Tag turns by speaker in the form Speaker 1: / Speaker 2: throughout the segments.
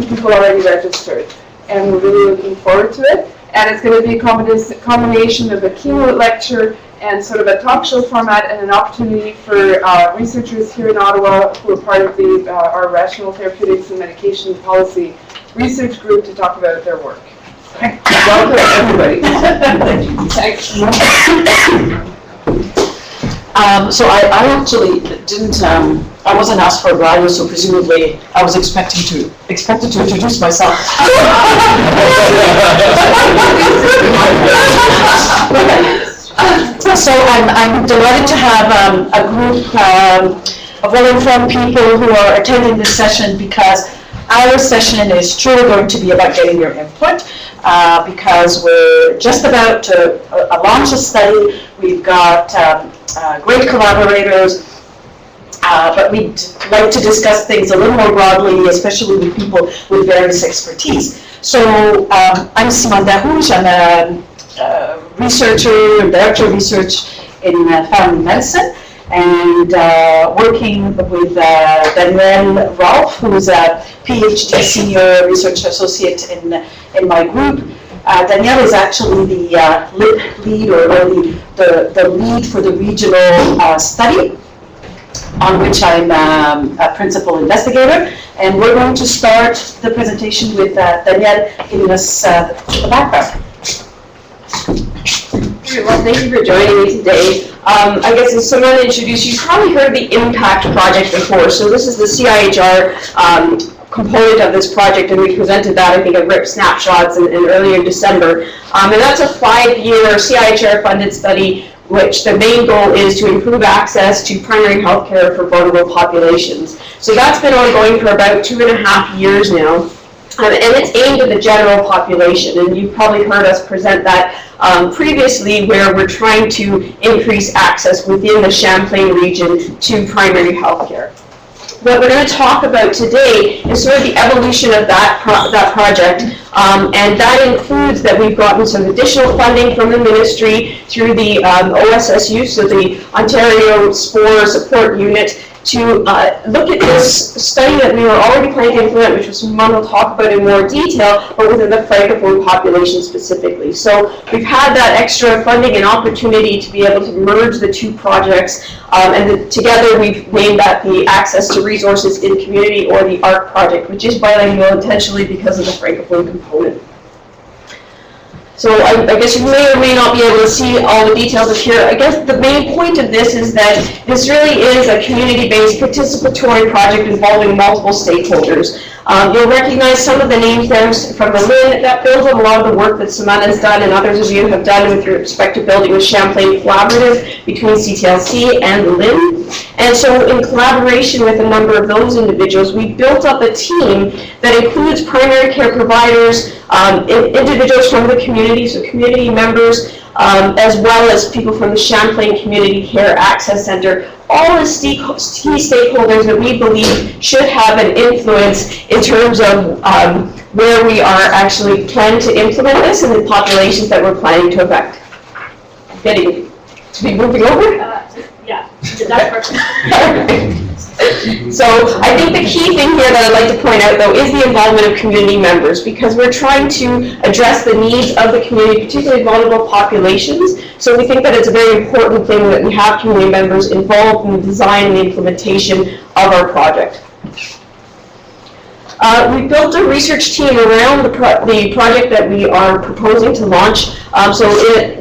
Speaker 1: people already registered. And we're really looking forward to it. And it's going to be a combination of a keynote lecture and sort of a talk show format, and an opportunity for researchers here in Ottawa who are part of the our Rational Therapeutics and Medication Policy Research Group to talk about their work. Welcome, everybody. Thanks.
Speaker 2: So I actually didn't, I wasn't asked for a bio, so presumably I was expected to introduce myself. So I'm delighted to have a group of well-informed people who are attending this session, because our session is truly going to be about getting your input, because we're just about to launch a study. We've got great collaborators, but we'd like to discuss things a little more broadly, especially with people with various expertise. So I'm Simone Dahrouge. I'm a researcher and director of research in family medicine, and working with Danielle Rolfe, who's a PhD senior research associate in my group. Danielle is actually the lead, or the lead for the regional study, on which I'm a principal investigator. And we're going to start the presentation with Danielle giving us the background.
Speaker 3: Well, thank you for joining me today. I guess as Simone introduced, you've probably heard of the IMPACT project before. So this is the CIHR component of this project, and we presented that, I think, at RIP Snapshots in earlier in December. And that's a 5-year CIHR funded study, which the main goal is to improve access to primary health care for vulnerable populations. So that's been ongoing for about 2.5 years now. And it's aimed at the general population, and you've probably heard us present that previously, where we're trying to increase access within the Champlain region to primary health care. What we're going to talk about today is sort of the evolution of that project, and that includes that we've gotten some additional funding from the ministry through the OSSU, so the Ontario Spore Support Unit, to look at this study that we were already planning to implement, which Simone will talk about in more detail, but within the francophone population specifically. So we've had that extra funding and opportunity to be able to merge the two projects, and together we've named that the Access to Resources in Community, or the ARC project, which is bilingual intentionally because of the francophone component. So I guess you may or may not be able to see all the details of here. I guess the main point of this is that this really is a community-based participatory project involving multiple stakeholders. You'll recognize some of the names there from the LIN. That builds on a lot of the work that Simone has done and others of you have done with respect to building the Champlain Collaborative between CTLC and the LIN. And so in collaboration with a number of those individuals, we built up a team that includes primary care providers, individuals from the community, so community members, as well as people from the Champlain Community Care Access Center, all as key stakeholders that we believe should have an influence in terms of where we are actually planning to implement this and the populations that we're planning to affect. Getting to be moving over?
Speaker 4: Yeah, that's perfect.
Speaker 3: So I think the key thing here that I'd like to point out, though, is the involvement of community members, because we're trying to address the needs of the community, particularly vulnerable populations. So we think that it's a very important thing that we have community members involved in the design and the implementation of our project. We built a research team around the project that we are proposing to launch, but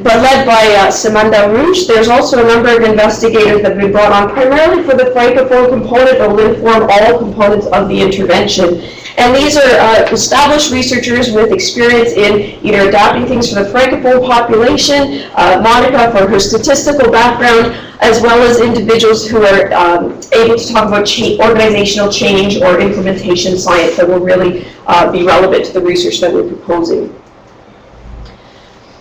Speaker 3: led by Simone Dahrouge. There's also a number of investigators that have been brought on primarily for the francophone component, but will inform all components of the intervention. And these are established researchers with experience in either adapting things for the francophone population, Monica for her statistical background, as well as individuals who are able to talk about organizational change or implementation science that will really be relevant to the research that we're proposing.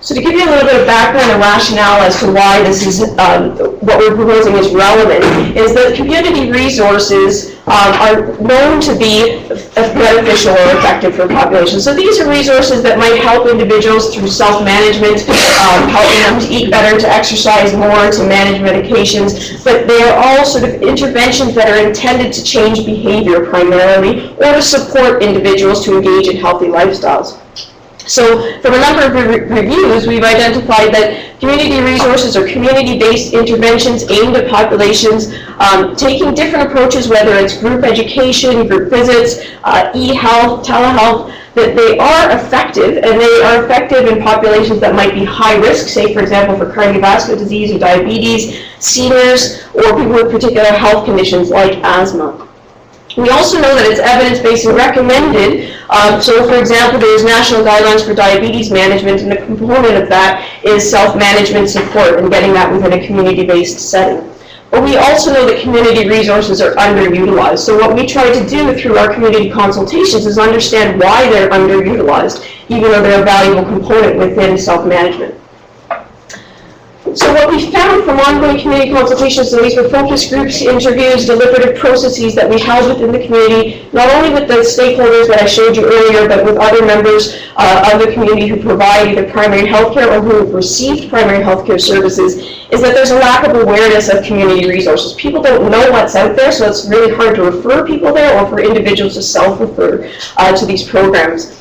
Speaker 3: So to give you a little bit of background and rationale as to why this is what we're proposing is relevant, is that community resources are known to be beneficial or effective for populations. So these are resources that might help individuals through self-management, helping them to eat better, to exercise more, to manage medications, but they are all sort of interventions that are intended to change behavior primarily, or to support individuals to engage in healthy lifestyles. So from a number of reviews, we've identified that community resources or community-based interventions aimed at populations, taking different approaches, whether it's group education, group visits, e-health, telehealth, that they are effective, and they are effective in populations that might be high risk, say for example for cardiovascular disease or diabetes, seniors, or people with particular health conditions like asthma. We also know that it's evidence-based and recommended. So for example, there's national guidelines for diabetes management, and a component of that is self-management support and getting that within a community-based setting. But we also know that community resources are underutilized. So what we try to do through our community consultations is understand why they're underutilized, even though they're a valuable component within self-management. So what we found from ongoing community consultations, and these were focus groups, interviews, deliberative processes that we held within the community, not only with the stakeholders that I showed you earlier, but with other members of the community who provide either primary health care or who have received primary health care services, is that there's a lack of awareness of community resources. People don't know what's out there, so it's really hard to refer people there or for individuals to self-refer to these programs.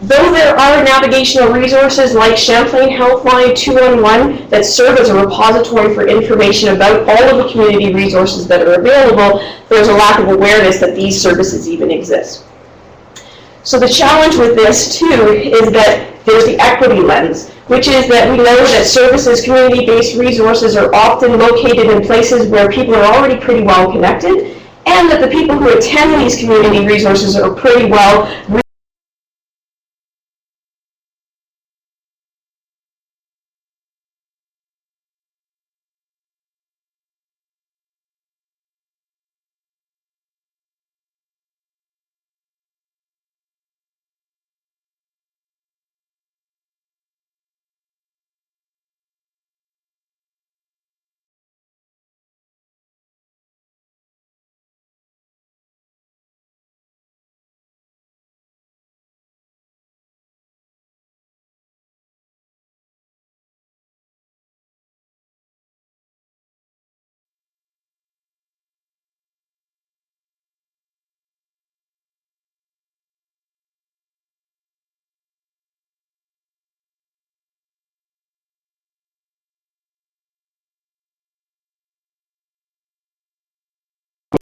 Speaker 3: Though there are navigational resources like Champlain Healthline 211 that serve as a repository for information about all of the community resources that are available, there's a lack of awareness that these services even exist. So the challenge with this too is that there's the equity lens, which is that we know that services, community-based resources are often located in places where people are already pretty well connected, and that the people who attend these community resources are pretty well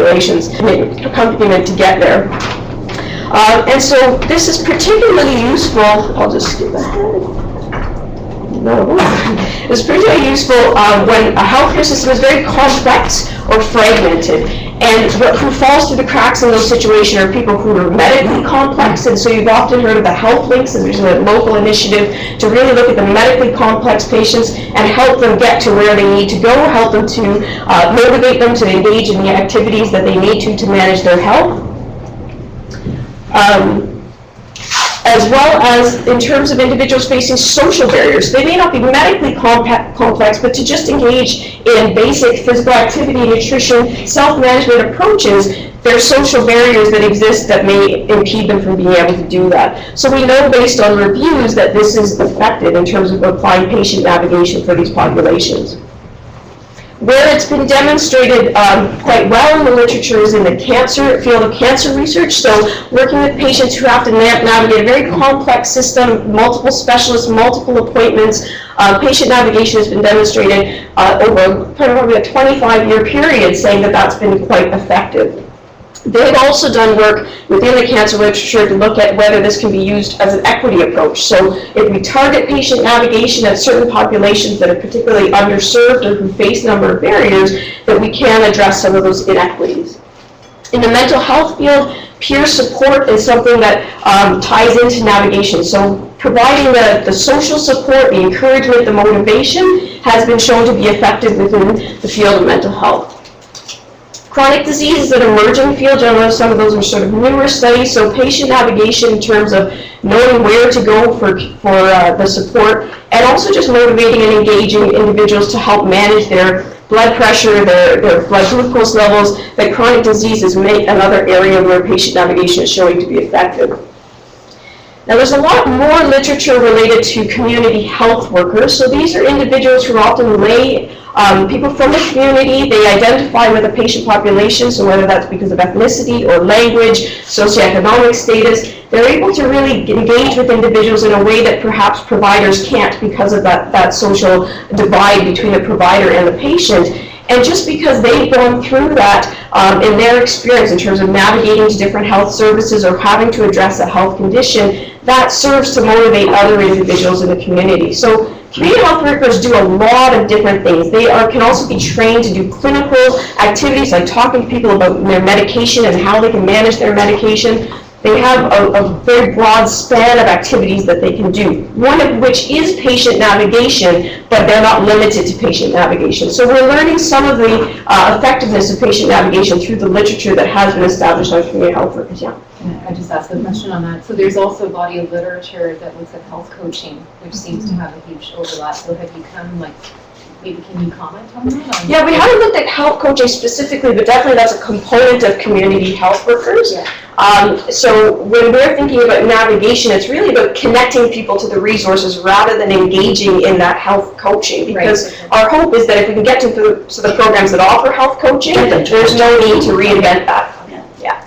Speaker 3: accompaniment to get there. And so this is particularly useful, I'll just skip ahead. No. It's particularly useful when a healthcare system is very complex or fragmented. And who falls through the cracks in those situations are people who are medically complex, and so you've often heard of the health links, and there's a local initiative to really look at the medically complex patients and help them get to where they need to go, help them to motivate them to engage in the activities that they need to manage their health. As well as in terms of individuals facing social barriers. They may not be medically complex, but to just engage in basic physical activity, nutrition, self-management approaches, there are social barriers that exist that may impede them from being able to do that. So we know based on reviews that this is effective in terms of applying patient navigation for these populations. Where it's been demonstrated quite well in the literature is in the field of cancer research. So working with patients who have to navigate a very complex system, multiple specialists, multiple appointments, patient navigation has been demonstrated over probably a 25-year period, saying that that's been quite effective. They've also done work within the cancer literature to look at whether this can be used as an equity approach. So if we target patient navigation at certain populations that are particularly underserved or who face a number of barriers, that we can address some of those inequities. In the mental health field, peer support is something that ties into navigation. So providing the social support, the encouragement, the motivation has been shown to be effective within the field of mental health. Chronic disease is an emerging field. I know some of those are sort of newer studies, so patient navigation in terms of knowing where to go for the support, and also just motivating and engaging individuals to help manage their blood pressure, their blood glucose levels, that chronic diseases make another area where patient navigation is showing to be effective. Now, there's a lot more literature related to community health workers. So these are individuals who are often lay people from the community. They identify with a patient population, so whether that's because of ethnicity or language, socioeconomic status, they're able to really engage with individuals in a way that perhaps providers can't because of that social divide between the provider and the patient. And just because they've gone through that in their experience in terms of navigating to different health services or having to address a health condition, that serves to motivate other individuals in the community. So community health workers do a lot of different things. They can also be trained to do clinical activities like talking to people about their medication and how they can manage their medication. They have a very broad span of activities that they can do, one of which is patient navigation, but they're not limited to patient navigation. So we're learning some of the effectiveness of patient navigation through the literature that has been established on community health workers. Yeah.
Speaker 5: Can I just ask a question on that? So there's also a body of literature that looks at health coaching, which seems to have a huge overlap. So have you maybe can you comment on that?
Speaker 3: Yeah, we haven't looked at health coaching specifically, but definitely that's a component of community health workers.
Speaker 5: Yeah.
Speaker 3: So when we're thinking about navigation, it's really about connecting people to the resources rather than engaging in that health coaching. Because our hope is that if we can get to the programs that offer health coaching, there's no need to reinvent that. Yeah.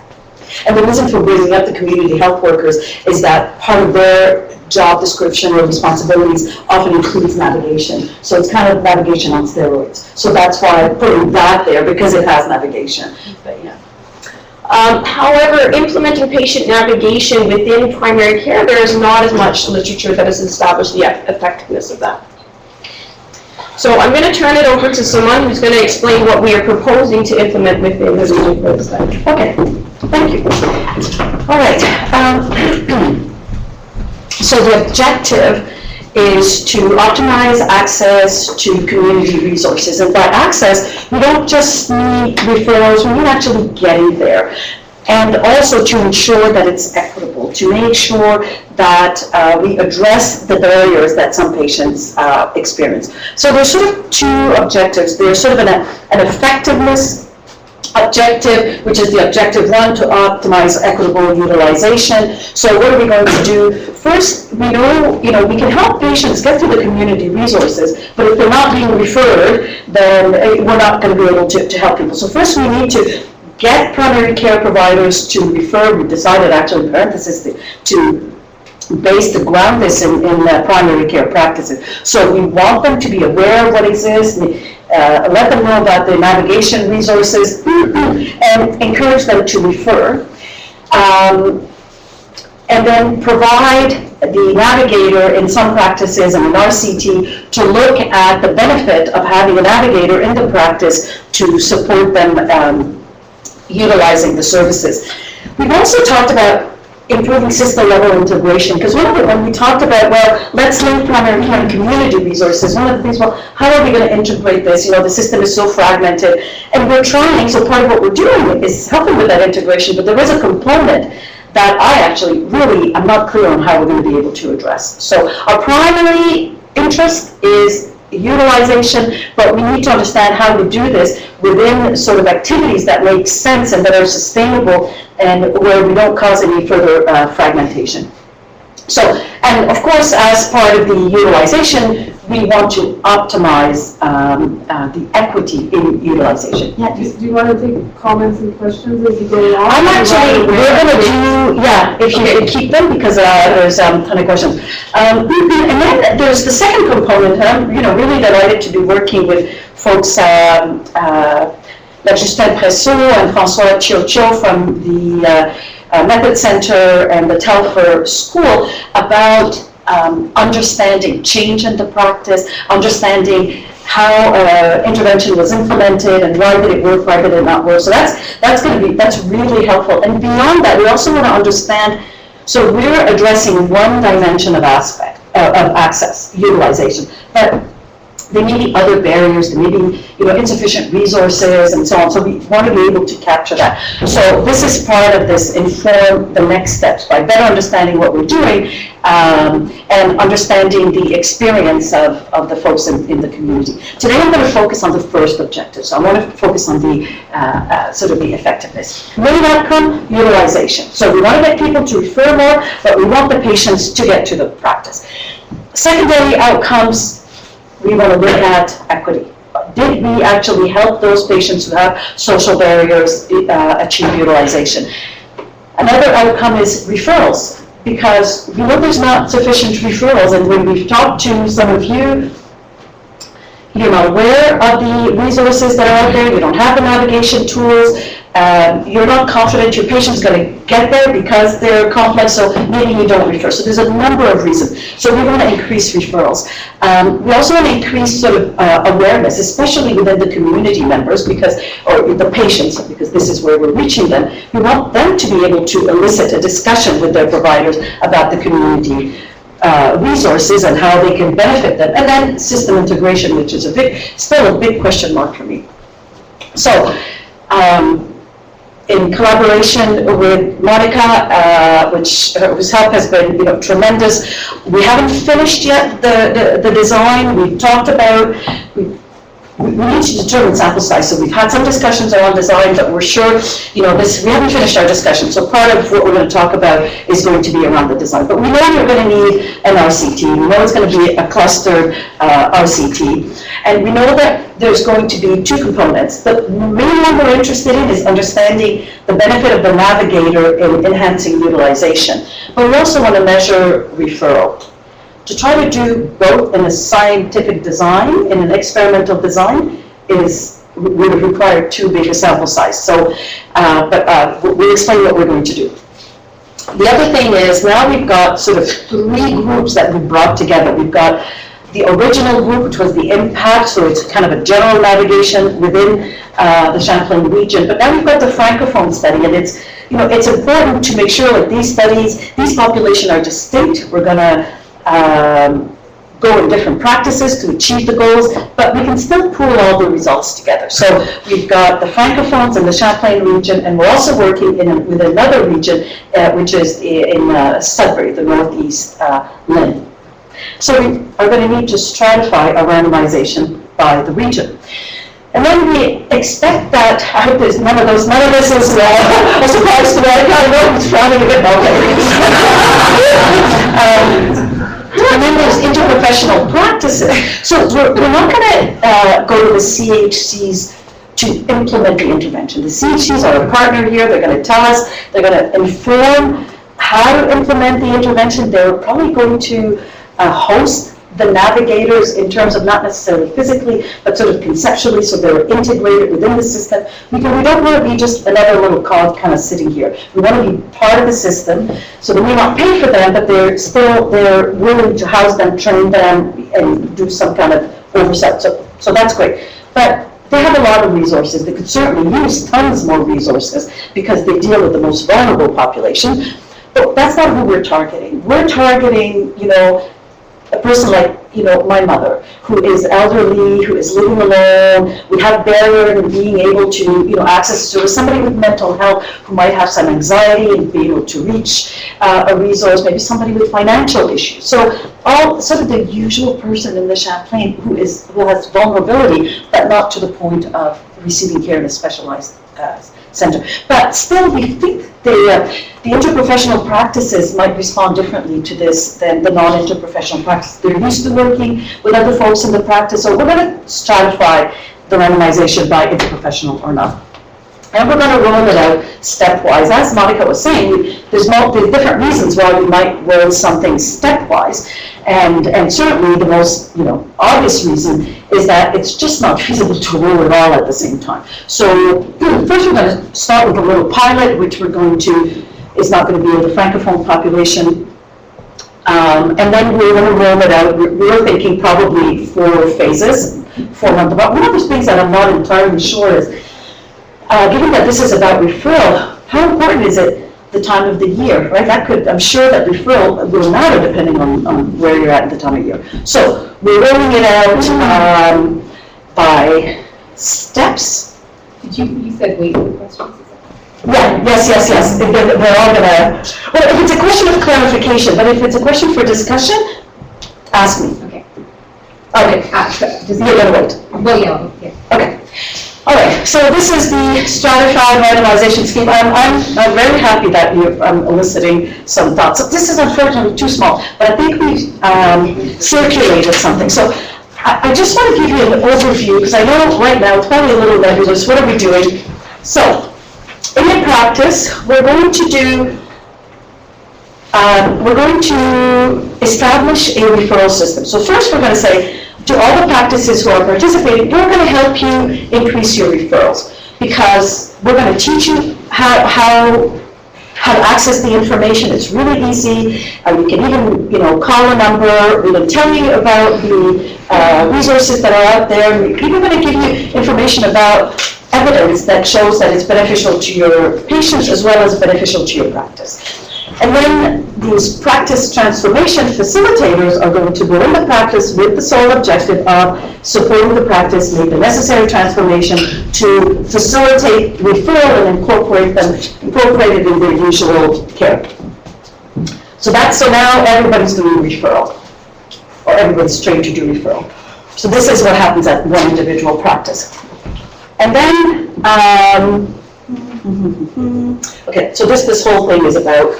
Speaker 6: And the reason for bringing up the community health workers is that part of their job description or responsibilities often includes navigation. So it's kind of navigation on steroids. So that's why I'm putting that there, because it has navigation. But yeah.
Speaker 3: However, implementing patient navigation within primary care, there is not as much literature that has established the effectiveness of that. So I'm going to turn it over to Simone, who's going to explain what we are proposing to implement within the region for the study.
Speaker 2: Okay, thank you. All right. So the objective is to optimize access to community resources. And by access, we don't just need referrals, we need actually getting there. And also to ensure that it's equitable, to make sure that we address the barriers that some patients experience. So there's sort of two objectives. There's sort of an effectiveness objective, which is the objective one, to optimize equitable utilization. So what are we going to do? First, we know, we can help patients get to the community resources, but if they're not being referred, then we're not going to be able to help people. So first we need to get primary care providers to refer. We decided actually in parentheses to base the ground this in primary care practices. So we want them to be aware of what exists, let them know about the navigation resources, and encourage them to refer. And then provide the navigator in some practices and an RCT to look at the benefit of having a navigator in the practice to support them utilizing the services. We've also talked about improving system-level integration, because when we talked about, well, let's link primary care and community resources, one of the things, well, how are we going to integrate this? The system is so fragmented, and we're trying, so part of what we're doing is helping with that integration, but there is a component that I actually really am not clear on how we're going to be able to address. So our primary interest is utilization, but we need to understand how to do this within sort of activities that make sense and that are sustainable and where we don't cause any further fragmentation. So, and of course, as part of the utilization, we want to optimize the equity in utilization. Yeah.
Speaker 1: Do you want to take comments and questions as you go along?
Speaker 2: We're going to do, if you could keep them, because there's a ton of questions. And then there's the second component, and I'm really delighted to be working with folks, like Justin Pressot and François Chiocho from the Method Center and the Telfer School about understanding change in the practice, understanding how intervention was implemented and why did it work, why did it not work. So that's really helpful. And beyond that, we also want to understand, so we're addressing one dimension of access, utilization. But
Speaker 6: There may be other barriers, there may be, insufficient resources and so on. So we want to be able to capture that. So this is part of this inform the next steps by better understanding what we're doing and understanding the experience of the folks in the community. Today I'm going to focus on the first objective. So I want to focus on the sort of the effectiveness. Main outcome, utilization. So we want to get people to refer more, but we want the patients to get to the practice. Secondary outcomes, we want to look at equity. Did we actually help those patients who have social barriers achieve utilization? Another outcome is referrals, because we know there's not sufficient referrals, and when we've talked to some of you, you're not aware of the resources that are out there, you don't have the navigation tools, you're not confident your patient's going to get there because they're complex, so maybe you don't refer. So there's a number of reasons. So we want to increase referrals. We also want to increase sort of awareness, especially within the community members, or the patients, because this is where we're reaching them. We want them to be able to elicit a discussion with their providers about the community resources and how they can benefit them. And then system integration, which is still a big question mark for me. So, in collaboration with Monica, whose help has been tremendous. We haven't finished yet the design. We've talked about, we need to determine sample size. So we've had some discussions around design, but we're sure, we haven't finished our discussion. So part of what we're going to talk about is going to be around the design. But we know you're going to need an RCT. We know it's going to be a clustered RCT. And we know that there's going to be two components. The main one we're interested in is understanding the benefit of the navigator in enhancing utilization. But we also want to measure referral. To try to do both in a scientific design, in an experimental design, would have required too big a sample size. So, but we'll explain what we're going to do. The other thing is, now we've got sort of three groups that we brought together. We've got the original group, which was the impact, so it's kind of a general navigation within the Champlain region. But now we've got the Francophone study, and it's important to make sure that these populations are distinct. We're going to go in different practices to achieve the goals, but we can still pool all the results together. So we've got the Francophones in the Champlain region, and we're also working with another region, which is in Sudbury, the northeast limb. So we are going to need to stratify a randomization by the region. And then we expect that, I hope there's none of this is a surprise to me. I kind of know who's frowning a bit now. And then there's interprofessional practices. So we're not going to go to the CHCs to implement the intervention. The CHCs are a partner here. They're going to tell us, they're going to inform how to implement the intervention. They're probably going to host the navigators in terms of not necessarily physically, but sort of conceptually, so they're integrated within the system. Because we don't want to be just another little cog kind of sitting here. We want to be part of the system, so they may not pay for them, but they're willing to house them, train them, and do some kind of oversight. So that's great. But they have a lot of resources. They could certainly use tons more resources because they deal with the most vulnerable population. But that's not who we're targeting. We're targeting, a person like, my mother, who is elderly, who is living alone, would have barrier in being able to, access to somebody with mental health who might have some anxiety and be able to reach a resource, maybe somebody with financial issues. So all sort of the usual person in the Champlain who has vulnerability, but not to the point of receiving care in a specialized center. But still, we think the interprofessional practices might respond differently to this than the non-interprofessional practice. They're used to working with other folks in the practice, so we're going to stratify the randomization by interprofessional or not. And we're going to roll it out stepwise. As Monica was saying, there's different reasons why we might roll something stepwise. And certainly the most obvious reason is that it's just not feasible to roll it all at the same time. So first we're going to start with a little pilot, which is not going to be in the Francophone population. And then we're going to roll it out. We're thinking probably 4 phases, 4 months. But one of the things that I'm not entirely sure is, given that this is about referral, how important is it the time of the year, right? That could, I'm sure that referral will matter depending on where you're at the time of year. So we're rolling it out by steps.
Speaker 5: You said wait for questions, is that?
Speaker 6: Yeah, yes. We're all gonna, well, if it's a question of clarification, but if it's a question for discussion, ask me.
Speaker 5: Okay.
Speaker 6: Okay,
Speaker 5: Just,
Speaker 6: you're gonna wait.
Speaker 5: well, yeah.
Speaker 6: Okay. All right, so this is the stratified randomization scheme. I'm very happy that you're eliciting some thoughts. So this is unfortunately too small, but I think we've circulated something. So I just want to give you an overview, because I know right now it's probably a little nebulous. What are we doing? So in the practice, we're going to establish a referral system. So first we're going to say, to all the practices who are participating, we're going to help you increase your referrals, because we're going to teach you how to access the information. It's really easy. You can even, call a number. We're going to tell you about the resources that are out there. We're even going to give you information about evidence that shows that it's beneficial to your patients as well as beneficial to your practice. And then these practice transformation facilitators are going to go in the practice with the sole objective of supporting the practice, make the necessary transformation to facilitate referral and incorporate it in their usual care. So now everybody's doing referral, or everybody's trained to do referral. So this is what happens at one individual practice. And then, okay, so this whole thing is about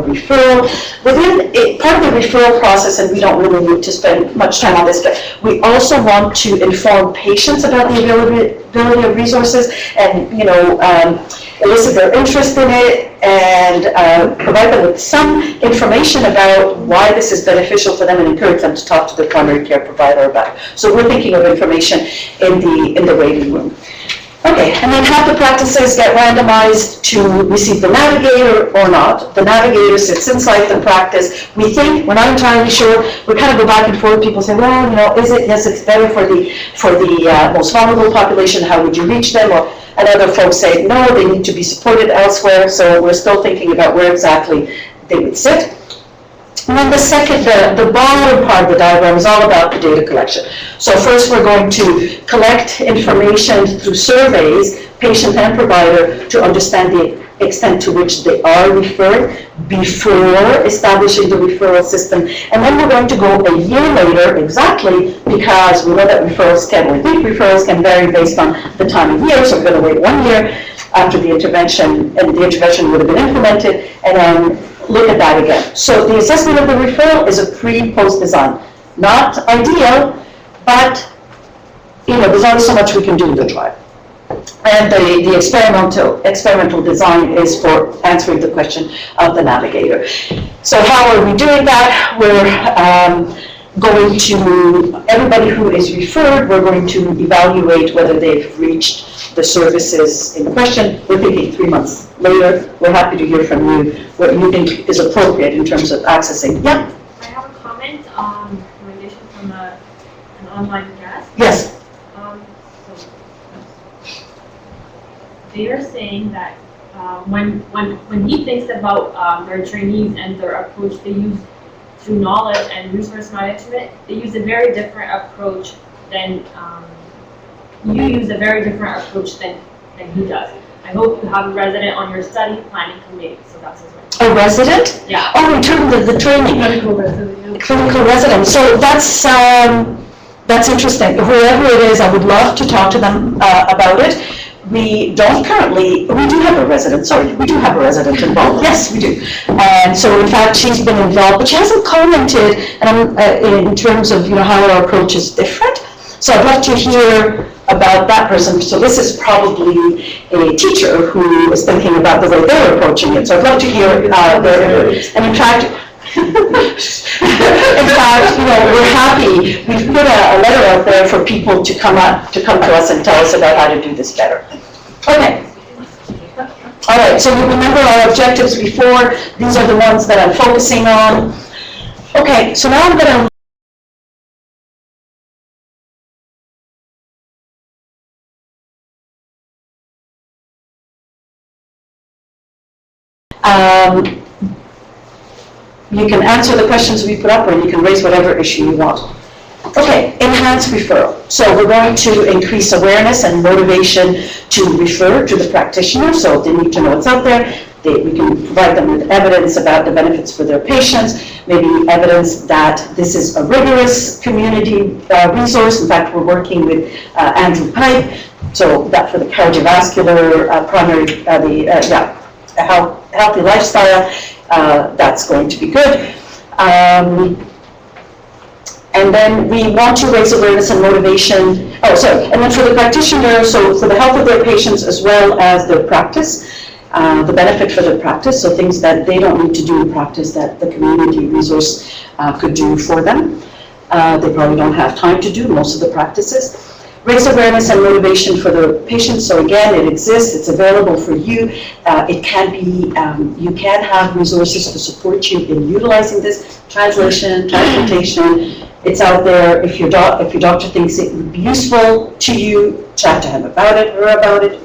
Speaker 6: referral. Within part of the referral process, and we don't really need to spend much time on this, but we also want to inform patients about the availability of resources and, elicit their interest in it and provide them with some information about why this is beneficial for them and encourage them to talk to their primary care provider about it. So we're thinking of information in the waiting room. Okay, and then half the practices get randomized to receive the navigator or not. The navigator sits inside the practice. We think, we're not entirely sure, we kind of go back and forth. People say, well, is it? Yes, it's better for the most vulnerable population. How would you reach them? And other folks say, no, they need to be supported elsewhere. So we're still thinking about where exactly they would sit. And then the bottom part of the diagram is all about the data collection. So first we're going to collect information through surveys, patient and provider, to understand the extent to which they are referred before establishing the referral system. And then we're going to go a year later, exactly, because we know that referrals can vary based on the time of year, so we're going to wait 1 year after the intervention, and the intervention would have been implemented, and then look at that again. So the assessment of the referral is a pre-post design. Not ideal, but there's only so much we can do in the trial. And the experimental design is for answering the question of the navigator. So how are we doing that? We're going to, everybody who is referred, we're going to evaluate whether they've reached the services in question. We're thinking 3 months later. We're happy to hear from you what you think is appropriate in terms of accessing. Yeah?
Speaker 4: I have a comment on recommendation from an online guest.
Speaker 6: Yes.
Speaker 4: They are saying that when he thinks about their trainees and their approach they use through knowledge and resource management, they use a very different approach than you use a very different approach than he does. I hope you have a resident on your study planning committee, so that's his right.
Speaker 6: A resident?
Speaker 4: Yeah.
Speaker 6: Oh, in terms of the training.
Speaker 5: Clinical resident.
Speaker 6: Clinical resident. So that's interesting. Whoever it is, I would love to talk to them about it. We do have a resident involved. Yes, we do. And so in fact, she's been involved, but she hasn't commented in terms of how our approach is different. So I'd love to hear about that person. So this is probably a teacher who is thinking about the way they're approaching it. So I'd love to hear their, and in fact, we're happy. We've put a letter out there for people to come to us and tell us about how to do this better. Okay. All right, so you remember our objectives before. These are the ones that I'm focusing on. Okay, so now I'm going to
Speaker 2: You can answer the questions we put up, or you can raise whatever issue you want. Okay, enhanced referral. So we're going to increase awareness and motivation to refer to the practitioner, so they need to know what's out there. We can provide them with evidence about the benefits for their patients, maybe evidence that this is a rigorous community resource. In fact, we're working with Andrew Pipe, so that for the cardiovascular healthy lifestyle, that's going to be good. And then we want to raise awareness and motivation. And then for the practitioner, so for the health of their patients as well as their practice, the benefit for their practice, so things that they don't need to do in practice that the community resource could do for them. They probably don't have time to do most of the practices. Raise awareness and motivation for the patients. So again, it exists, it's available for you. It can be, you can have resources to support you in utilizing this. Translation, transportation, it's out there. If your doctor thinks it would be useful to you, chat to him about it, her about it.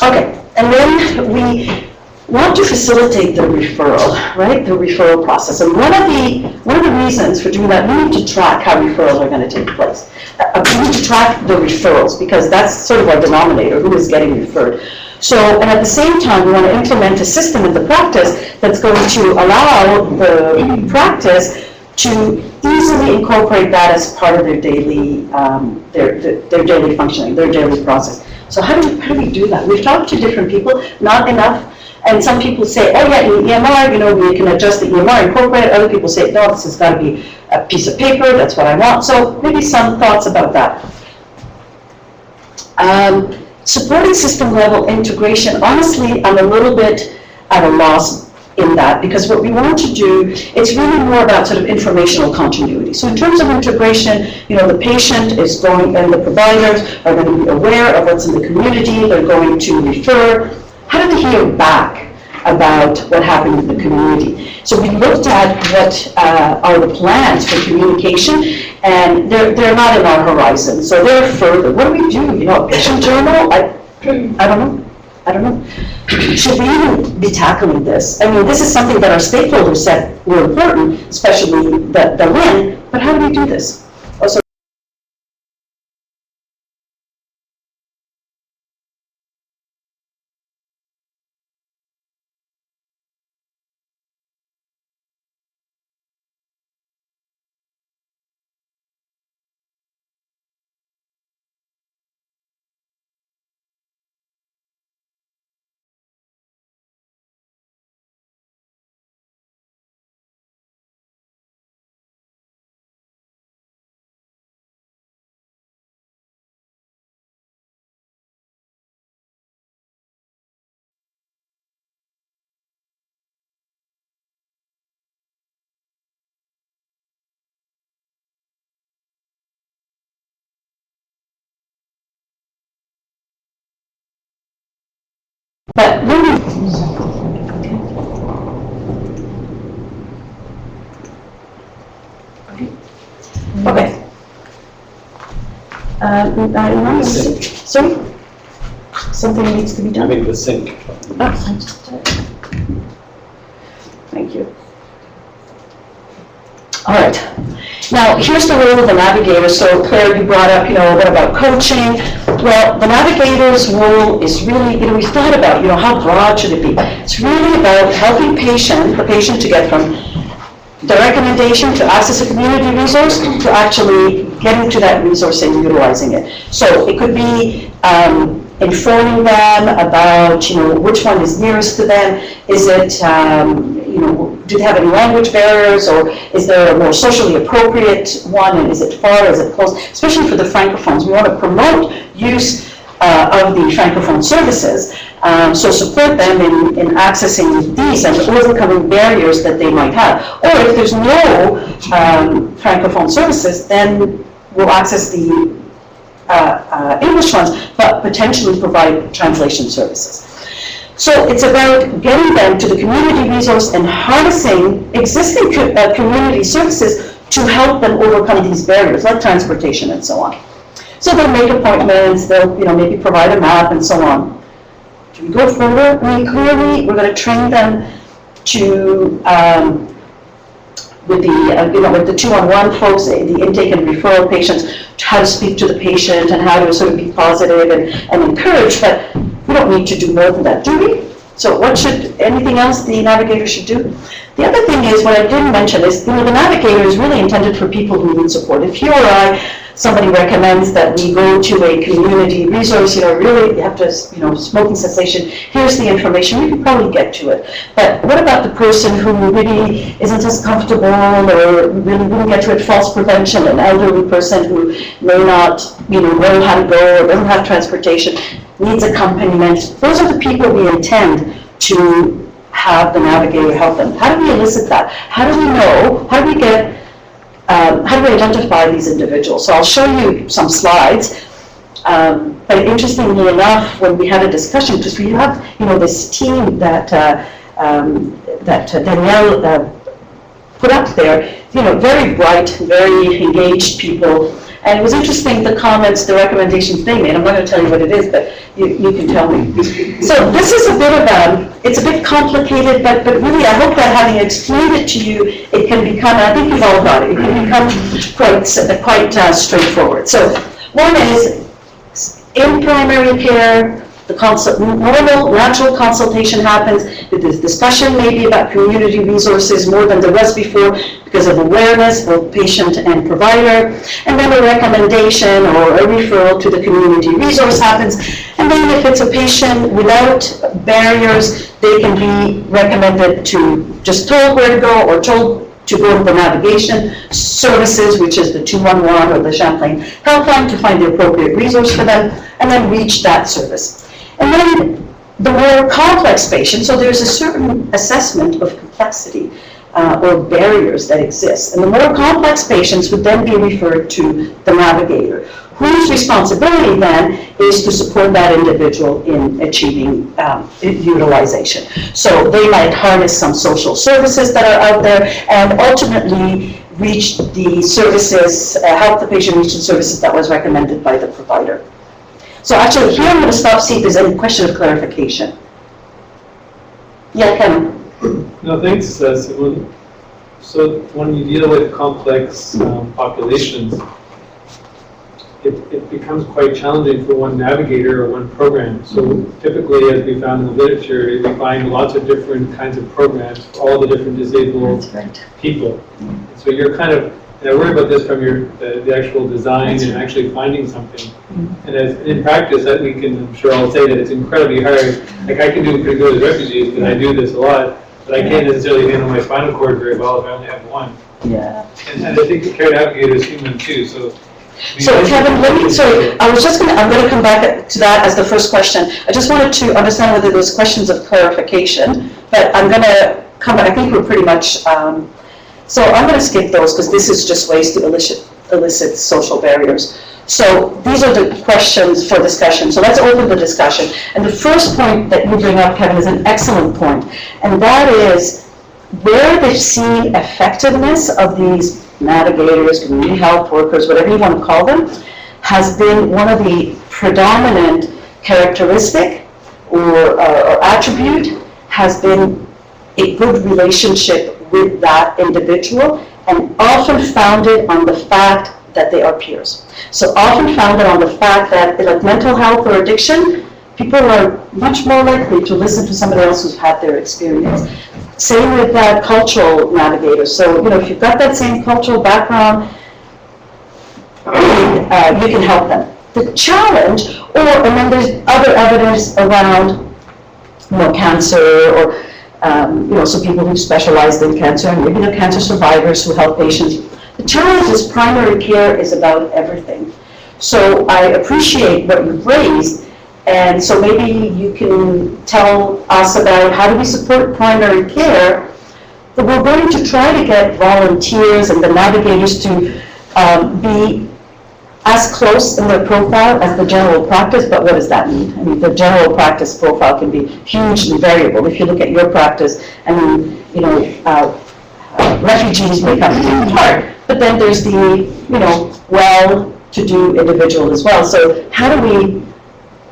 Speaker 2: Okay, and then we want to facilitate the referral, right? The referral process. And one of the reasons for doing that, we need to track how referrals are going to take place. We need to track the referrals because that's sort of our denominator, who is getting referred. So, and at the same time, we want to implement a system in the practice that's going to allow the practice to easily incorporate that as part of their daily, their daily functioning, their daily process. So how do we do that? We've talked to different people, not enough. And some people say, oh yeah, in EMR, we can adjust the EMR, incorporate it. Other people say, no, this has got to be a piece of paper, that's what I want. So maybe some thoughts about that. Supporting system level integration, honestly, I'm a little bit at a loss in that, because what we want to do, it's really more about sort of informational continuity. So in terms of integration, the patient is going, and the providers are going to be aware of what's in the community, they're going to refer. How do they hear back about what happened in the community? So we looked at what are the plans for communication, and they're not in our horizon, so they're further. What do we do? A patient journal? I don't know. Should we even be tackling this? I mean, this is something that our stakeholders said were important, especially the LIN, but how do we do this? Also, but when we, okay. Sorry? Something needs to be done?
Speaker 7: Having the sync.
Speaker 2: Thank you. All right. Now, here's the role of the navigator. So Claire, you brought up, what about coaching? Well, the navigator's role is really, we thought about, how broad should it be? It's really about helping the patient to get from the recommendation to access a community resource to actually getting to that resource and utilizing it. So it could be informing them about, which one is nearest to them. Is it, do they have any language barriers, or is there a more socially appropriate one, and is it far, is it close? Especially for the francophones, we want to promote use of the francophone services, so support them in accessing these and overcoming barriers that they might have. Or if there's no francophone services, then we'll access the English ones, but potentially provide translation services. So it's about getting them to the community resource and harnessing existing community services to help them overcome these barriers, like transportation and so on. So they'll make appointments, they'll maybe provide a map and so on.
Speaker 6: we go further? Clearly, we're going to train them to, with the 2-on-1 folks, the intake and referral patients, how to speak to the patient and how to sort of be positive and encourage, but we don't need to do more than that, do we? So anything else the navigator should do? The other thing is, what I didn't mention is, the navigator is really intended for people who need support. If you or I, somebody recommends that we go to a community resource, really you have to, smoking cessation, here's the information, we can probably get to it. But what about the person who really isn't as comfortable or really wouldn't get to it, false prevention, an elderly person who may not, know how to go or doesn't have transportation, needs accompaniment. Those are the people we intend to have the navigator help them. How do we elicit that? How do we know? How do we identify these individuals? So I'll show you some slides. But interestingly enough, when we had a discussion, because we have, this team that Danielle put up there, very bright, very engaged people. And it was interesting, the comments, the recommendations they made. I'm not going to tell you what it is, but you can tell me. So this is a bit of it's a bit complicated, but really I hope that having explained it to you, it can become, I think you've all got it, it can become quite straightforward. So one is, in primary care, the normal, natural consultation happens. The discussion may be about community resources more than there was before because of awareness, both patient and provider. And then a recommendation or a referral to the community resource happens. And then if it's a patient without barriers, they can be recommended to just told where to go or told to go to the navigation services, which is the 2-on-1 or the Champlain helpline, to find the appropriate resource for them, and then reach that service. And then the more complex patient, so there's a certain assessment of complexity or barriers that exist. And the more complex patients would then be referred to the navigator, whose responsibility then is to support that individual in achieving utilization. So they might harness some social services that are out there and ultimately reach the services, help the patient reach the services that was recommended by the provider. So actually here I'm going to stop, see if there's any question of clarification. Yeah, Kevin.
Speaker 7: No, thanks, Simone. So when you deal with complex populations, it becomes quite challenging for one navigator or one program. So typically, as we found in the literature, we find lots of different kinds of programs for all the different disabled people. So you're kind of, and I worry about this from the actual design and actually finding something. And in practice, that we can, I'm sure I'll say that it's incredibly hard. Like I can do pretty good with refugees because I do this a lot, but I can't necessarily handle my spinal cord very well if I only have one.
Speaker 6: Yeah.
Speaker 7: And I think the care navigator is human too. So
Speaker 6: Kevin, I'm going to come back to that as the first question. I just wanted to understand whether there's questions of clarification, but I'm going to come back. I think we're pretty much, so I'm going to skip those because this is just ways to elicit social barriers. So these are the questions for discussion. So let's open the discussion. And the first point that you bring up, Kevin, is an excellent point. And that is where they've seen effectiveness of these navigators, community health workers, whatever you want to call them, has been one of the predominant characteristic or attribute has been a good relationship with that individual, and often founded on the fact that they are peers. So often founded on the fact that, like mental health or addiction, people are much more likely to listen to somebody else who's had their experience. Same with cultural navigators. So, if you've got that same cultural background, you can help them. The challenge, and then there's other evidence around, cancer or, so people who specialized in cancer, and maybe they're cancer survivors who help patients. The challenge is primary care is about everything. So I appreciate what you've raised, and so maybe you can tell us about how do we support primary care, but we're going to try to get volunteers and the navigators to be as close in their profile as the general practice, but what does that mean? I mean, the general practice profile can be hugely variable. If you look at your practice, refugees make up a big part, but then there's the, well-to-do individual as well. So how do we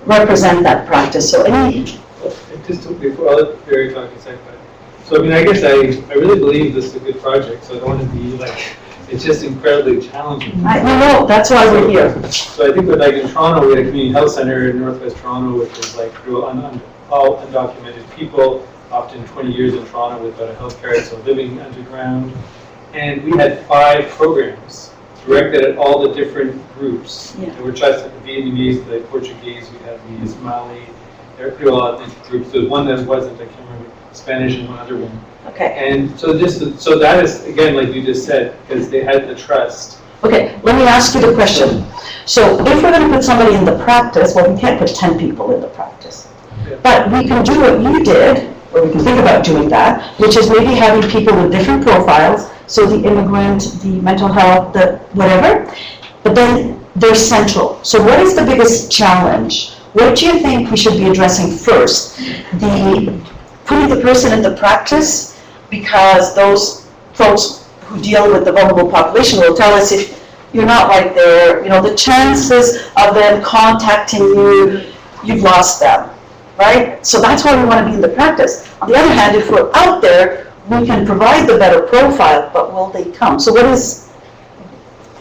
Speaker 6: represent that practice? So any
Speaker 7: just before, I'll let Barry talk a second. So, I mean, I guess I really believe this is a good project, so I don't want to be like, it's just incredibly challenging.
Speaker 2: I know, that's why we're here.
Speaker 7: So I think with like in Toronto, we had a community health center in Northwest Toronto, which was like through all undocumented people, often 20 years in Toronto without a healthcare, so living underground. And we had 5 programs directed at all the different groups.
Speaker 2: Yeah.
Speaker 7: And we're trusted the Vietnamese, the Portuguese, we had the Somali, they're pretty well authentic groups. There's one that wasn't, I can't remember, Spanish and one other one.
Speaker 2: Okay,
Speaker 7: And so so that is, again, like you just said, because they had the trust.
Speaker 2: okay, let me ask you the question. So if we're gonna put somebody in the practice, well, we can't put 10 people in the practice.
Speaker 7: Yeah.
Speaker 2: But we can do what you did, or we can think about doing that, which is maybe having people with different profiles, so the immigrant, the mental health, the whatever, but then they're central. So what is the biggest challenge? What do you think we should be addressing first? Putting the person in the practice, because those folks who deal with the vulnerable population will tell us if you're not right there, the chances of them contacting you, you've lost them, right? So that's why we want to be in the practice. On the other hand, if we're out there, we can provide the better profile, but will they come? So what is,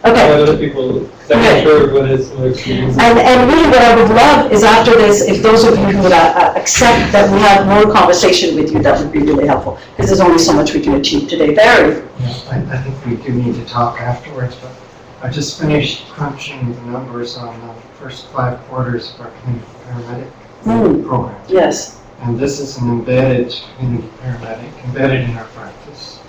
Speaker 2: okay.
Speaker 7: Other people, I'm sure everyone has similar experiences.
Speaker 2: And really what I would love is after this, if those of you who would accept that we have more conversation with you, that would be really helpful, because there's only so much we can achieve today. Barry?
Speaker 8: Yeah, I think we do need to talk afterwards, but I just finished crunching the numbers on the first 5 quarters of our community paramedic program.
Speaker 2: Yes.
Speaker 8: And this is an embedded community paramedic, embedded in our practice.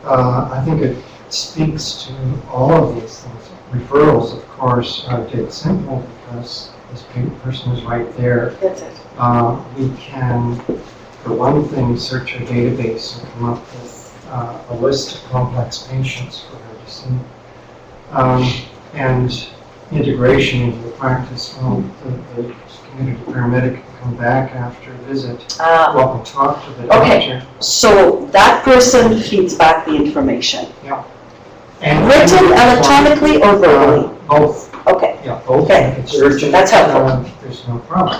Speaker 8: I think it speaks to all of these things. Referrals, of course, are dead simple because this person is right there.
Speaker 2: That's it.
Speaker 8: We can, for one thing, search our database and come up with a list of complex patients for her to see. And integration into the practice. Well, the community paramedic can come back after a visit, walk and talk to the doctor.
Speaker 2: Okay, so that person feeds back the information.
Speaker 8: Yeah. And
Speaker 2: Written electronically or verbally?
Speaker 8: Both.
Speaker 2: Okay.
Speaker 8: Yeah, both.
Speaker 2: Okay.
Speaker 8: If it's urgent,
Speaker 2: That's helpful.
Speaker 8: there's no problem.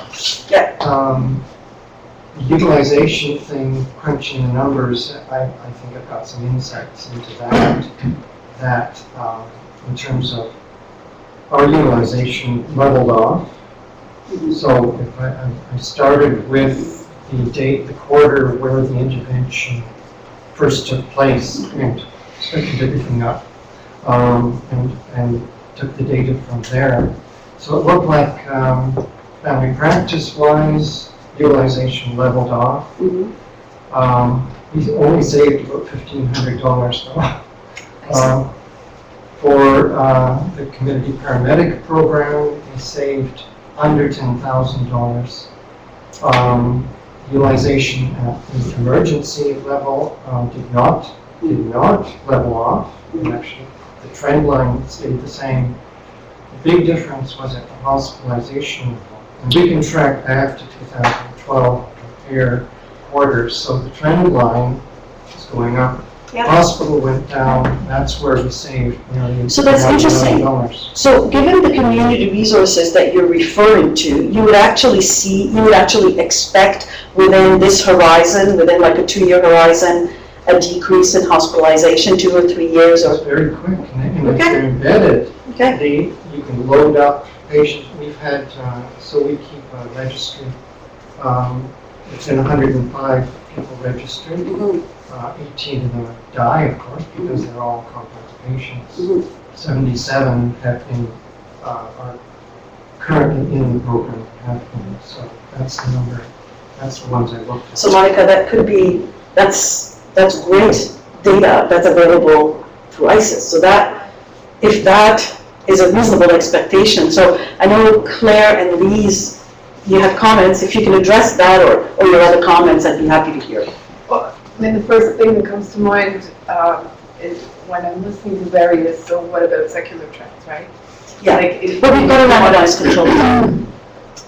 Speaker 2: Yeah.
Speaker 8: The utilization thing, crunching the numbers, I think I've got some insights into that in terms of our utilization leveled off. So if I started with the quarter where the intervention first took place and speckled everything up, and took the data from there. So it looked like family practice-wise, utilization leveled off. We only saved about $1,500 though. For the community paramedic program, we saved under $10,000. Utilization at the emergency level did not level off. And actually, the trend line stayed the same. The big difference was at the hospitalization level. And we can track back to 2012 and compare quarters. So the trend line is going up.
Speaker 2: Yeah.
Speaker 8: Hospital went down, that's where we saved nearly
Speaker 2: So that's interesting.
Speaker 8: $1 million.
Speaker 2: So given the community resources that you're referring to, you would actually expect within this horizon, within like a 2-year horizon, a decrease in hospitalization, 2 or 3 years,
Speaker 8: It's
Speaker 2: or,
Speaker 8: very quick, and if
Speaker 2: Okay.
Speaker 8: they're embedded,
Speaker 2: okay?
Speaker 8: you can load up patients. We've had, so we keep a registry. It's in 105 people registered. 18 of them die, of course, because they're all complex patients. 77 have been, are currently in the program, have been. So that's the number, that's the ones I looked at.
Speaker 2: So Monica, that could be, that's great data that's available through ISIS. So that, if that is a reasonable expectation. So I know Claire and Lise, you have comments. If you can address that or your other comments, I'd be happy to hear.
Speaker 1: Well, I mean, the first thing that comes to mind is when I'm listening to Barry is, so what about secular trends, right?
Speaker 2: Yeah,
Speaker 1: Like,
Speaker 2: but we've got a randomized control.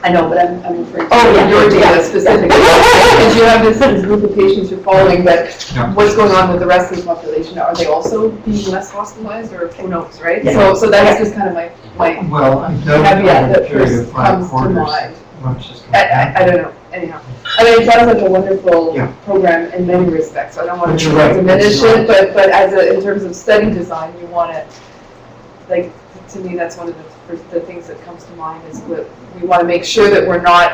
Speaker 1: I know, but I'm referring to
Speaker 2: Oh, yeah,
Speaker 1: your data
Speaker 2: yeah.
Speaker 1: specifically. Because you have this group of patients you're following, but
Speaker 8: Yeah.
Speaker 1: what's going on with the rest of the population? Are they also being less hospitalized, or who knows, right?
Speaker 2: Yeah.
Speaker 1: So that's just kind of my
Speaker 8: Well, I've done
Speaker 1: caveat
Speaker 8: a
Speaker 1: that
Speaker 8: period
Speaker 1: first
Speaker 8: of 5
Speaker 1: comes to
Speaker 8: quarters.
Speaker 1: mind.
Speaker 8: much is going to happen.
Speaker 1: I don't know, anyhow. I mean, it sounds like a wonderful
Speaker 8: Yeah.
Speaker 1: program in many respects, so I don't want
Speaker 8: But
Speaker 1: to
Speaker 8: you're right,
Speaker 1: diminish
Speaker 8: it's
Speaker 1: it, but in terms of study design, you want to, like, to me, that's one of the things that comes to mind is that we want to make sure that we're not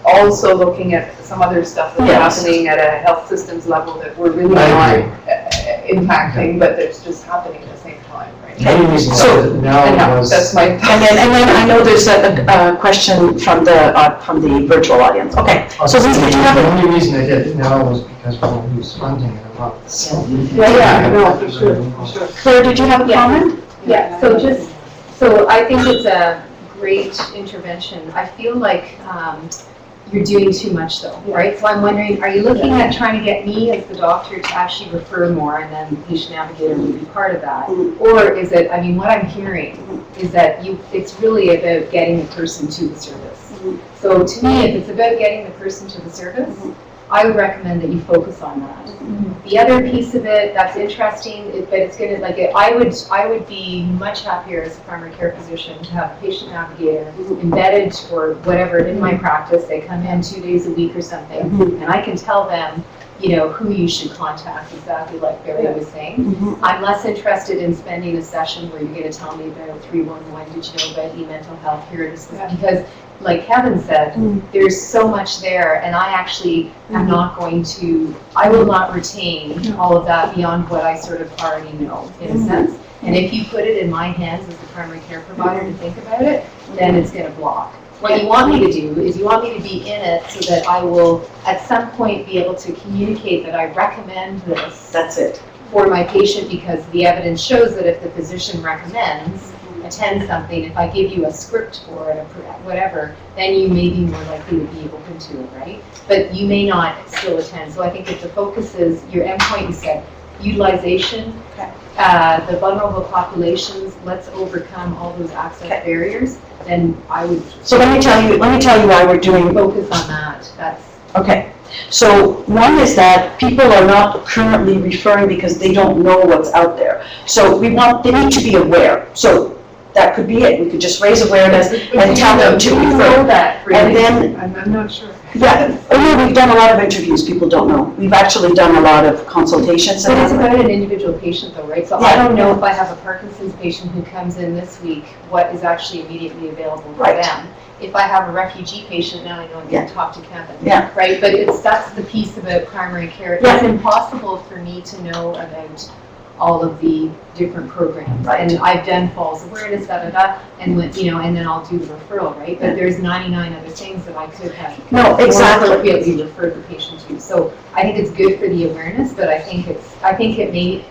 Speaker 1: also looking at some other stuff that's
Speaker 2: Yes.
Speaker 1: happening at a health systems level that we're really
Speaker 8: I
Speaker 1: not
Speaker 8: agree.
Speaker 1: impacting, but that's just happening at the same time, right?
Speaker 8: The only reason
Speaker 2: So-
Speaker 8: that now
Speaker 1: Anyhow,
Speaker 8: was.
Speaker 1: that's my.
Speaker 2: And then I know there's a question from the virtual audience. Okay, so Lisa, did you have
Speaker 8: The
Speaker 2: a?
Speaker 8: only reason I did it now was because we'll lose funding in a month, so.
Speaker 1: Yeah, no, for sure, for sure.
Speaker 2: Claire, did you have a
Speaker 5: Yeah.
Speaker 2: comment?
Speaker 5: Yeah, so I think it's a great intervention. I feel like you're doing too much though, right? So I'm wondering, are you looking at trying to get me as the doctor to actually refer more and then the patient navigator would be part of that? Or is it, I mean, what I'm hearing is that it's really about getting the person to the service. So to me, if it's about getting the person to the service, I would recommend that you focus on that. The other piece of it that's interesting, but it's gonna I would be much happier as a primary care physician to have a patient navigator embedded or whatever in my practice. They come in 2 days a week or something, and I can tell them, you know, who you should contact, exactly like Barry was saying. I'm less interested in spending a session where you're going to tell me about 311, did you know about mental health, here it is, because like Kevin said, there's so much there, and I actually am not going to, I will not retain all of that beyond what I sort of already know, in a sense. And if you put it in my hands as the primary care provider to think about it, then it's going to block. What you want me to do is you want me to be in it so that I will at some point be able to communicate that I recommend this.
Speaker 2: That's it.
Speaker 5: For my patient, because the evidence shows that if the physician recommends, attend something, if I give you a script for it, whatever, then you may be more likely to be open to it, right? But you may not still attend. So I think if the focus is, your endpoint, you said, utilization, the vulnerable populations, let's overcome all those access barriers, then I would.
Speaker 2: So let me tell you why we're doing.
Speaker 5: Focus on that, that's.
Speaker 2: Okay, so one is that people are not currently referring because they don't know what's out there. So they need to be aware. So that could be it. We could just raise awareness and tell them to refer.
Speaker 1: That, really.
Speaker 2: And then,
Speaker 1: I'm not sure.
Speaker 2: yeah, we've done a lot of interviews, people don't know. We've actually done a lot of consultations.
Speaker 5: But it's about an individual patient though, right? So
Speaker 2: Yeah.
Speaker 5: I don't know if I have a Parkinson's patient who comes in this week, what is actually immediately available for
Speaker 2: Right.
Speaker 5: them. If I have a refugee patient, now I know I
Speaker 2: Yeah.
Speaker 5: can talk to Kevin.
Speaker 2: Yeah.
Speaker 5: Right, but that's the piece about primary care.
Speaker 2: Yeah.
Speaker 5: It's impossible for me to know about all of the different programs.
Speaker 2: Right.
Speaker 5: And I've done false awareness, and and then I'll do the referral, right? But there's 99 other things that I could have
Speaker 2: No, exactly.
Speaker 5: more appropriately referred the patient to. So I think it's good for the awareness, but I think it may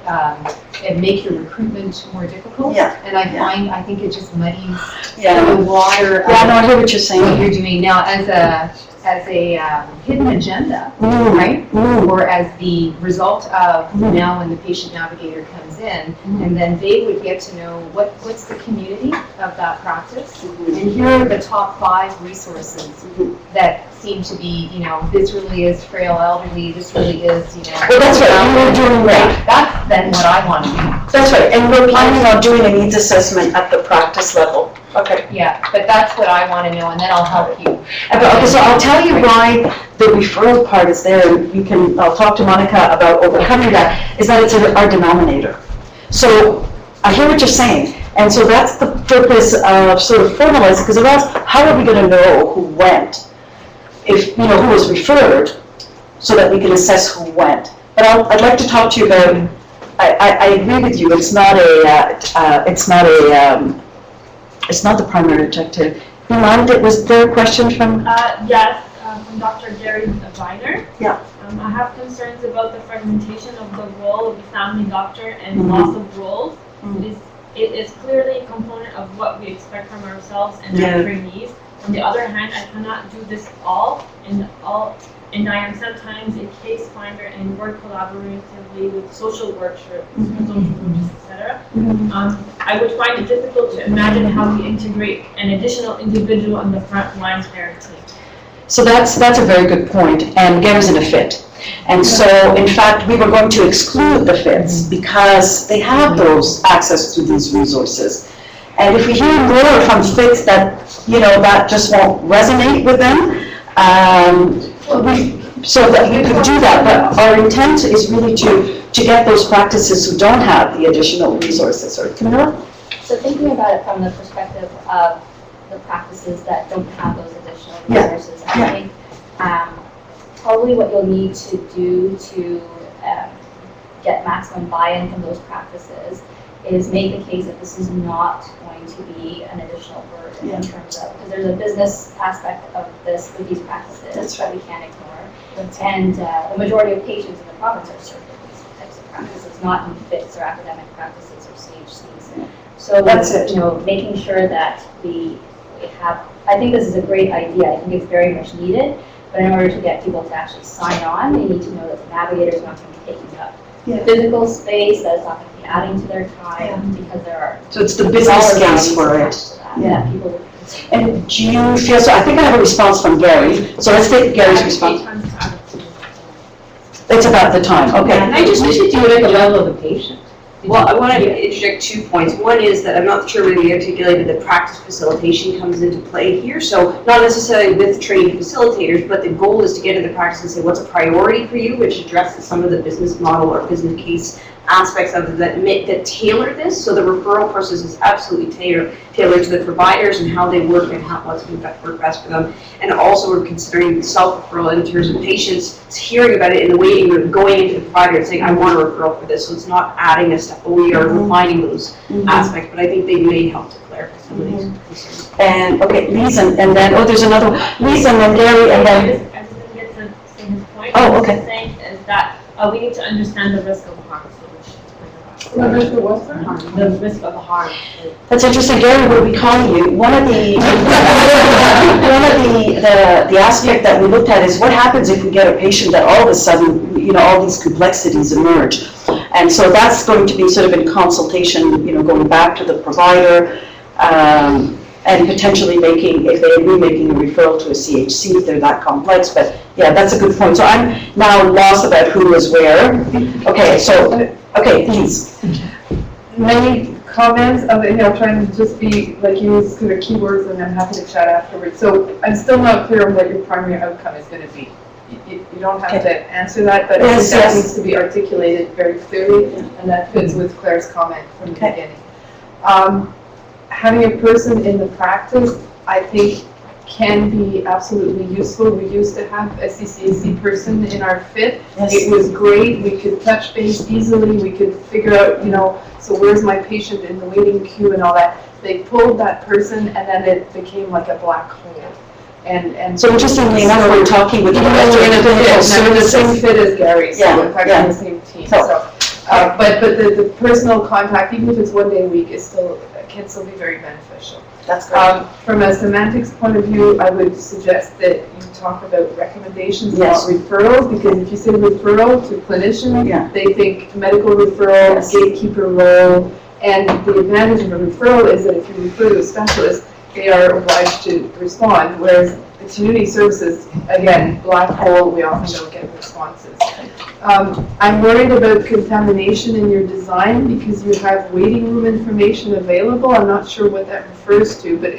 Speaker 5: make your recruitment more difficult.
Speaker 2: Yeah.
Speaker 5: And I think it just muddies
Speaker 2: Yeah.
Speaker 5: the water.
Speaker 2: Yeah, no, I hear what you're
Speaker 5: What
Speaker 2: saying.
Speaker 5: you're doing now as a hidden agenda,
Speaker 2: Mm.
Speaker 5: right?
Speaker 2: Mm.
Speaker 5: Or as the result of now when the patient navigator comes in, and then they would get to know what's the community of that practice, and here are the top 5 resources that seem to be, this really is frail elderly, this really is,
Speaker 2: Well, that's right, you were doing that.
Speaker 5: That's then what I want to do.
Speaker 2: That's right, and we're planning on doing a needs assessment at the practice level. Okay.
Speaker 5: Yeah, but that's what I want to know, and then I'll help you.
Speaker 2: Okay, so I'll tell you why the referral part is there, and I'll talk to Monica about overcoming that, is that it's our denominator. So I hear what you're saying, and so that's the purpose of sort of formalizing, because else, how are we going to know who went? If, who was referred, so that we can assess who went. But I'd like to talk to you about, I agree with you, it's not the primary objective. Was there a question from?
Speaker 4: Yes, from Dr. Gary Viner.
Speaker 2: Yeah.
Speaker 4: I have concerns about the fragmentation of the role of the family doctor and loss of roles. It is clearly a component of what we expect from ourselves and our trainees. On the other hand, I cannot do this all, and I am sometimes a case finder and work collaboratively with social workers, etc. I would find it difficult to imagine how we integrate an additional individual in the front line care team.
Speaker 2: So that's a very good point, and Gary's in a fit. And so, in fact, we were going to exclude the fits because they have those access to these resources. And if we hear more from FITs that, that just won't resonate with them, so that we could do that. But our intent is really to get those practices who don't have the additional resources. Or Camilla?
Speaker 9: So thinking about it from the perspective of the practices that don't have those additional resources, I think probably what you'll need to do to get maximum buy-in from those practices is make the case that this is not going to be an additional burden in terms of, because there's a business aspect of this with these practices that we can't ignore. And the majority of patients in the province are served with these types of practices, not in FITs or academic practices or CHCs. So
Speaker 2: That's it.
Speaker 9: Making sure that we have, I think this is a great idea. I think it's very much needed. But in order to get people to actually sign on, they need to know that the navigator is not going to be taking up physical space, that is not going to be adding to their time, because there are.
Speaker 2: So it's the business case for it.
Speaker 9: Yeah. People.
Speaker 2: And do you feel, so I think I have a response from Gary, so let's take Gary's response. It's about the time, okay.
Speaker 5: And I just need to do it at the level of the patient.
Speaker 3: Well, I want to interject 2 points. One is that I'm not sure whether you articulated that practice facilitation comes into play here. So not necessarily with trained facilitators, but the goal is to get into practice and say what's a priority for you, which addresses some of the business model or business case aspects of it that tailor this. So the referral process is absolutely tailored to the providers and how they work and what's going to work best for them. And also we're considering self-referral in terms of patients hearing about it in the waiting room, going into the provider and saying, I want a referral for this. So it's not adding a step, but we are refining those aspects. But I think they may help to clarify some of these concerns.
Speaker 2: And, okay, Lisa, and then, there's another one. Lisa, and then Gary, and then.
Speaker 4: I just didn't get to say his point.
Speaker 2: Oh,
Speaker 4: What
Speaker 2: okay.
Speaker 4: he's saying is that we need to understand the risk of harm.
Speaker 1: The risk of what, sir?
Speaker 4: The risk of harm.
Speaker 2: That's interesting, Gary, what we call you, one of the aspect that we looked at is what happens if we get a patient that all of a sudden, all these complexities emerge. And so that's going to be sort of in consultation, going back to the provider, and potentially making a referral to a CHC if they're that complex. But yeah, that's a good point. So I'm now lost about who is where. Okay, so, okay, please.
Speaker 1: Many comments of it, trying to just be, use kind of keywords, and I'm happy to chat afterwards. So I'm still not clear on what your primary outcome is going to be. You don't have to answer that, but I think that needs to be articulated very clearly, and that fits with Claire's comment from the beginning. Having a person in the practice, I think, can be absolutely useful. We used to have a CCAC person in our FIT. It was great. We could touch base easily. We could figure out, so where's my patient in the waiting queue and all that. They pulled that person, and then it became like a black hole. And
Speaker 2: So interestingly enough, we're talking with the
Speaker 1: same FIT as Gary, so in fact on the same team. But the personal contact, even if it's 1 day a week, can still be very beneficial.
Speaker 2: That's great.
Speaker 1: From a semantics point of view, I would suggest that you talk about recommendations, not referrals, because if you say referral to clinician, they think medical referral, gatekeeper role, and the advantage of a referral is that if you refer to a specialist, they are obliged to respond, whereas the community services, again, black hole, we often don't get responses. I'm worried about contamination in your design because you have waiting room information available. I'm not sure what that refers to, but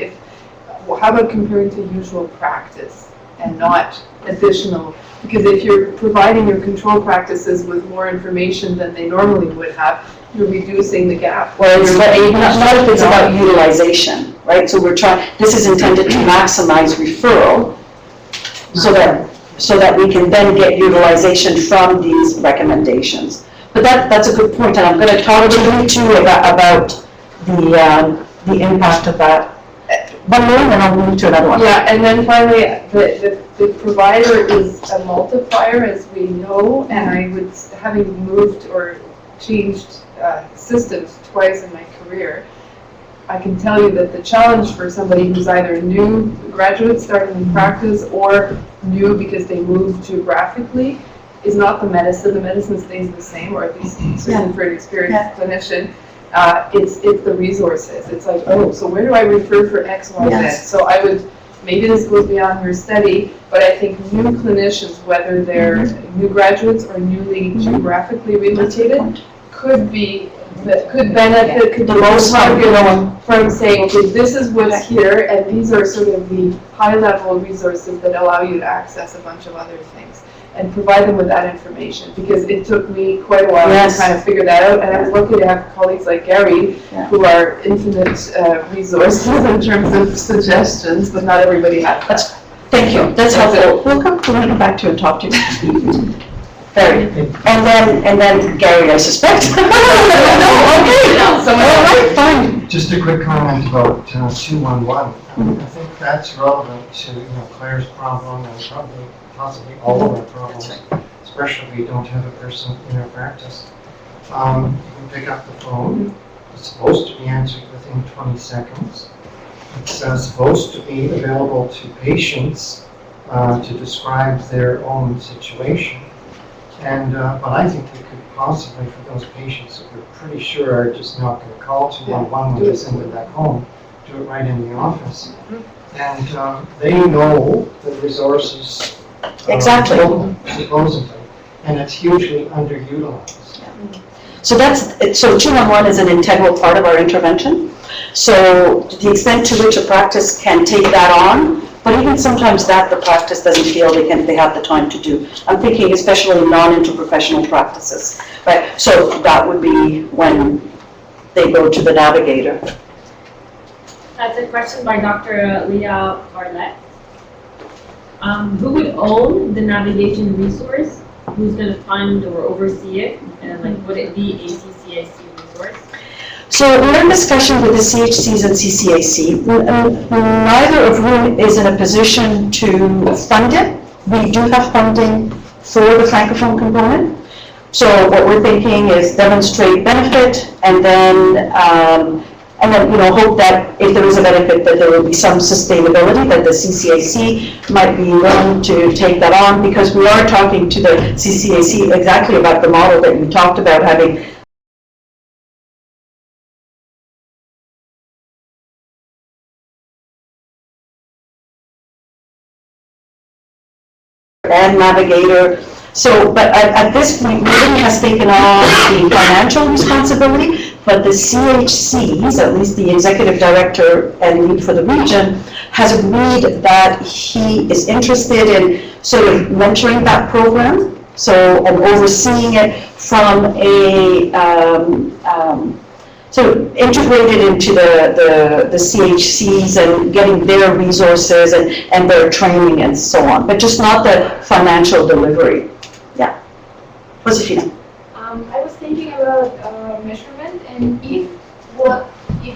Speaker 1: how about comparing to usual practice and not additional? Because if you're providing your control practices with more information than they normally would have, you're reducing the gap.
Speaker 2: Well, not if it's about utilization, right? So this is intended to maximize referral so that we can then get utilization from these recommendations. But that's a good point, and I'm going to talk to you too about the impact of that. One more, and then I'll move to another one.
Speaker 1: Yeah, and then finally, the provider is a multiplier, as we know, and I would, having moved or changed systems twice in my career, I can tell you that the challenge for somebody who's either new graduate starting in practice or new because they moved geographically is not the medicine. The medicine stays the same, or at least certainly for an experienced clinician. It's the resources. It's like, so where do I refer for X, Y, Z? So I would, maybe this goes beyond your study, but I think new clinicians, whether they're new graduates or newly geographically relocated, could be that could benefit, could
Speaker 2: The most
Speaker 1: target from saying, okay, this is what's here, and these are sort of the high-level resources that allow you to access a bunch of other things, and provide them with that information, because it took me quite a while
Speaker 2: Yes.
Speaker 1: to kind of figure that out, and I was lucky to have colleagues like Gary,
Speaker 2: Yeah.
Speaker 1: who are infinite resources in terms of suggestions, but not everybody has that.
Speaker 2: Thank you, that's helpful. We'll come back to you and talk to you. Very, and then Gary, I suspect. No, okay, all right, fine.
Speaker 8: Just a quick comment about 211. I think that's relevant to, Claire's problem and probably possibly all of our problems, especially if we don't have a person in our practice. You can pick up the phone. It's supposed to be answered within 20 seconds. It's supposed to be available to patients to describe their own situation. And but I think we could possibly, for those patients that we're pretty sure are just not going to call 211 when they send it back home, do it right in the office. And they know the resources
Speaker 2: Exactly.
Speaker 8: supposedly, and it's hugely underutilized.
Speaker 2: So 211 is an integral part of our intervention. So to the extent to which a practice can take that on, but even sometimes that the practice doesn't feel they have the time to do. I'm thinking especially non-interprofessional practices, right? So that would be when they go to the navigator.
Speaker 4: That's a question by Dr. Leah Bartlett. Who would own the navigation resource? Who's going to fund or oversee it? And would it be a CCAC resource?
Speaker 2: So we're in discussion with the CHCs and CCAC. Neither of whom is in a position to fund it. We do have funding for the Francophone component. So what we're thinking is demonstrate benefit and then hope that if there is a benefit that there will be some sustainability, that the CCAC might be willing to take that on, because we are talking to the CCAC exactly about the model that you talked about, having and navigator. So, but at this point, nobody has taken on the financial responsibility, but the CHCs, at least the executive director and lead for the region, has agreed that he is interested in sort of mentoring that program, so and overseeing it from a sort of integrated into the CHCs and getting their resources and their training and so on, but just not the financial delivery. Yeah. Josefina.
Speaker 10: I was thinking about measurement, and if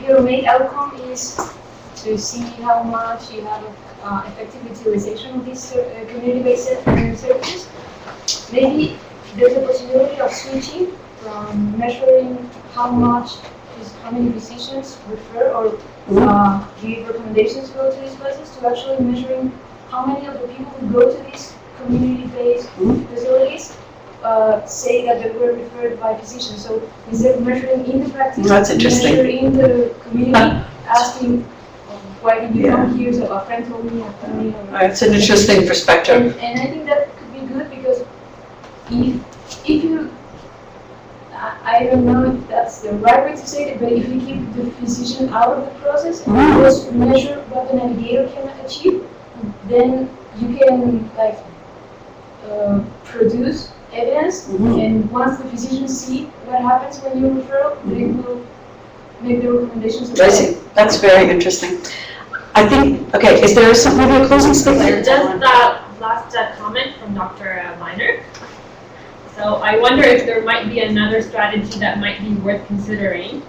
Speaker 10: your main outcome is to see how much you have effective utilization of these community-based services, maybe there's a possibility of switching from measuring how many physicians refer or give recommendations to go to these places, to actually measuring how many of the people who go to these community-based facilities say that they were referred by physicians. So instead of measuring in the practice,
Speaker 2: That's interesting.
Speaker 10: measure in the community, asking why did you come here? So a friend told me, a family.
Speaker 2: It's an interesting perspective.
Speaker 10: And I think that could be good, because if you, I don't know if that's the right way to say it, but if you keep the physician out of the process and just measure what the navigator can achieve, then you can produce evidence, and once the physicians see what happens when you refer, they will make the recommendations.
Speaker 2: I see. That's very interesting. I think, okay, is there maybe a closing statement?
Speaker 4: Just that last comment from Dr. Miner. So I wonder if there might be another strategy that might be worth considering,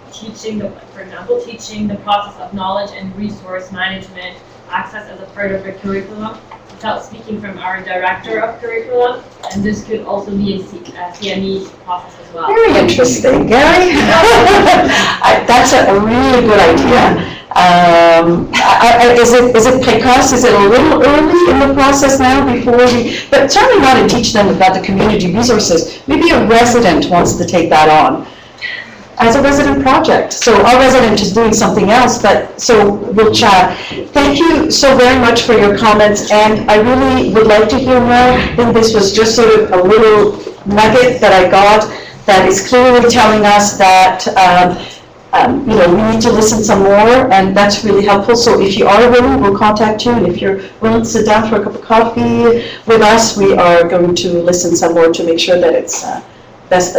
Speaker 4: for example, teaching the process of knowledge and resource management access as a part of the curriculum, without speaking from our director of curriculum, and this could also be a CME process as well.
Speaker 2: Very interesting, Gary. That's a really good idea. Is it precoce? Is it a little early in the process now but certainly not to teach them about the community resources. Maybe a resident wants to take that on as a resident project. So our resident is doing something else, so we'll chat. Thank you so very much for your comments, and I really would like to hear more. I think this was just sort of a little nugget that I got that is clearly telling us that, we need to listen some more, and that's really helpful. So if you are willing, we'll contact you, and if you're willing to sit down for a cup of coffee with us, we are going to listen some more to make sure that it's best